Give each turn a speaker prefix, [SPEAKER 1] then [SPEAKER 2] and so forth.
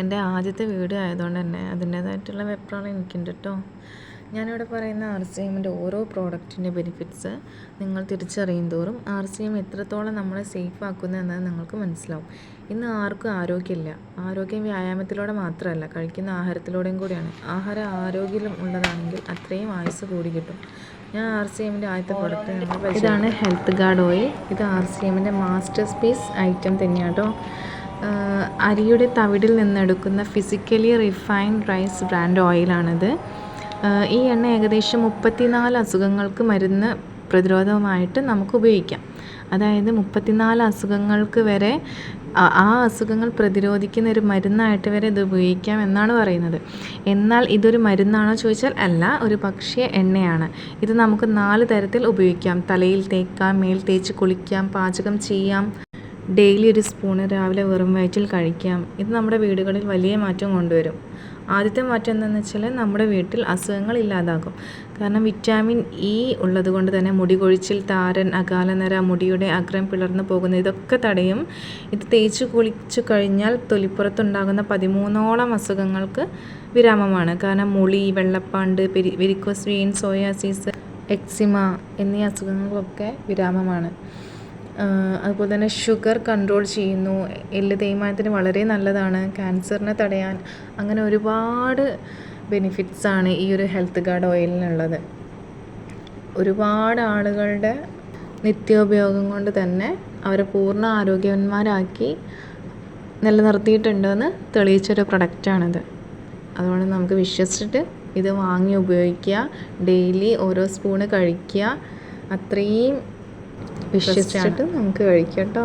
[SPEAKER 1] എൻ്റെ ആദ്യത്തെ വീഡിയോ ആയതുകൊണ്ട് തന്നെ അതിൻ്റേതായിട്ടുള്ള വെപ്രാളം എനിക്കുണ്ട് കേട്ടോ. ഞാനിവിടെ പറയുന്ന RCMൻ്റെ ഓരോ പ്രോഡക്റ്റിൻ്റെ ബെനിഫിറ്റ്സ് നിങ്ങൾ തിരിച്ചറിയും തോറും RCM എത്രത്തോളം നമ്മളെ സേഫ് ആക്കുന്നു എന്നത് നിങ്ങൾക്ക് മനസ്സിലാവും. ഇന്ന് ആർക്കും ആരോഗ്യമില്ല. ആരോഗ്യം വ്യായാമത്തിലൂടെ മാത്രമല്ല, കഴിക്കുന്ന ആഹാരത്തിലൂടെയും കൂടിയാണ്. ആഹാരം ആരോഗ്യം ഉള്ളതാണെങ്കിൽ അത്രയും ആയുസ് കൂടി കിട്ടും. ഞാൻ RCMൻ്റെ ആദ്യത്തെ പ്രോഡക്റ്റ് ഇതാണ് ഹെൽത്ത് ഗാർഡ് ഓയിൽ. ഇത് RCMൻ്റെ മാസ്റ്റർ പീസ് ഐറ്റം തന്നെയാണ് കേട്ടോ. അരിയുടെ തവിടിൽ നിന്നെടുക്കുന്ന ഫിസിക്കലി റിഫൈൻഡ് റൈസ് ബ്രാൻഡ് ഓയിലാണിത്. ഈ എണ്ണ ഏകദേശം 34 അസുഖങ്ങൾക്ക് മരുന്ന് പ്രതിരോധമായിട്ട് നമുക്ക് ഉപയോഗിക്കാം. അതായത് 34 അസുഖങ്ങൾക്ക് വരെ ആ അസുഖങ്ങൾ പ്രതിരോധിക്കുന്ന ഒരു മരുന്നായിട്ട് വരെ ഇത് ഉപയോഗിക്കാം എന്നാണ് പറയുന്നത്. എന്നാൽ ഇതൊരു മരുന്നാണോ ചോദിച്ചാൽ അല്ല, ഒരു പക്ഷേ എണ്ണയാണ്. ഇത് നമുക്ക് 4 തരത്തിൽ ഉപയോഗിക്കാം. തലയിൽ തേക്കാം, മേൽ തേച്ച് കുളിക്കാം, പാചകം ചെയ്യാം, ഡെയിലി ഒരു സ്പൂണ് രാവിലെ വെറും വയറ്റിൽ കഴിക്കാം. ഇത് നമ്മുടെ വീടുകളിൽ വലിയ മാറ്റം കൊണ്ടുവരും. ആദ്യത്തെ മാറ്റം എന്താണെന്ന് വെച്ചാൽ നമ്മുടെ വീട്ടിൽ അസുഖങ്ങൾ ഇല്ലാതാകും. കാരണം വിറ്റാമിൻ ഇ ഉള്ളത് കൊണ്ട് തന്നെ മുടി കൊഴിച്ചിൽ, താരൻ, അകാലനര, മുടിയുടെ അഗ്രം പിളർന്നു പോകുന്നത് ഇതൊക്കെ തടയും. ഇത് തേച്ച് കുളിച്ചു കഴിഞ്ഞാൽ തൊലിപ്പുറത്തുണ്ടാകുന്ന 13ഓളം അസുഖങ്ങൾക്ക് വിരാമമാണ്. കാരണം മുളി, വെള്ളപ്പാണ്ട്, വെരിക്കോസ് വെയിൻ, സോയാസിസ്, എക്സിമ എന്നീ അസുഖങ്ങൾക്കൊക്കെ വിരാമമാണ്. അതുപോലെ തന്നെ ഷുഗർ കൺട്രോൾ ചെയ്യുന്നു, എല്ല് തേയ്മാനത്തിന് വളരെ നല്ലതാണ്, ക്യാൻസറിനെ തടയാൻ, അങ്ങനെ ഒരുപാട് ബെനിഫിറ്റ്സാണ് ഈ ഒരു ഹെൽത്ത് ഗാർഡ് ഓയിലിനുള്ളത്. ഒരുപാട് ആളുകളുടെ നിത്യോപയോഗം കൊണ്ട് തന്നെ അവരെ പൂർണ്ണ ആരോഗ്യവാന്മാരാക്കി നിലനിർത്തിയിട്ടുണ്ടെന്ന് തെളിയിച്ചൊരു പ്രൊഡക്റ്റാണിത്. അതുകൊണ്ട് നമുക്ക് വിശ്വസിച്ചിട്ട് ഇത് വാങ്ങി ഉപയോഗിക്കുക. ഡെയിലി ഓരോ സ്പൂണ് കഴിക്കുക. അത്രയും വിശ്വസിച്ചിട്ട് നമുക്ക് കഴിക്കാം കേട്ടോ.